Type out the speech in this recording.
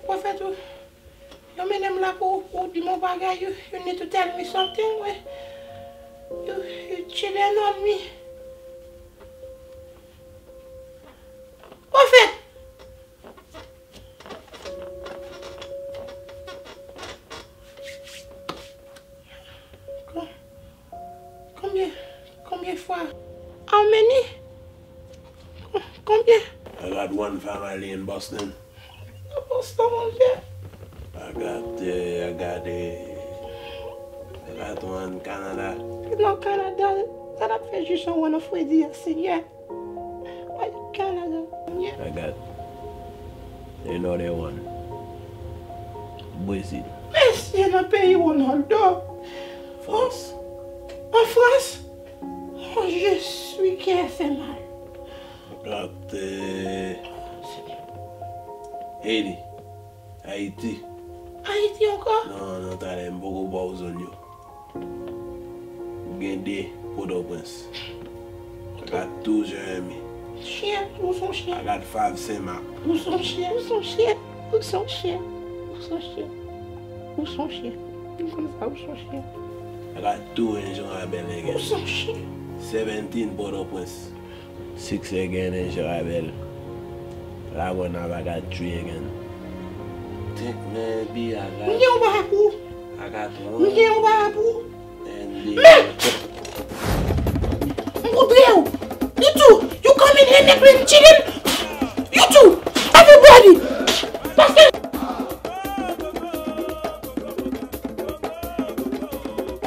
Prophet, you mean I'm like, you need to tell me something. You chilling on me. Prophet! Combien fois? How many? Combien? I got one family in Boston. Boston, mon Dieu. I got one in Canada. No, Canada. Ça fait juste un frère dire, Seigneur. Why Canada? Yeah. I got another one. Brazil. Merci, il y a un pays où on adore. France. En France? Oh, je suis qui a fait mal. I got Haiti. Haiti. Haïti encore? Non, t'as un beaucoup de choses. Gende, Port-au-Prince. I got 2 Jérémy. Chien, où sont chien? I got 5 Saint-Marc. Où sont chien? Où sont chien? Où sont chien? Où sont chien? Où sont chien? Comme ça, où sont chien? I got 2 in Jean-Rabel again. Où sont chien? 17 Port-au-Prince. 6 again in Jean-Rabel. That one I got 3 again. Think maybe I got. M'y a pour? I got 1. M'y a pour? And the. Mais! M'goudre ou? Du tout! You come in here and chilling?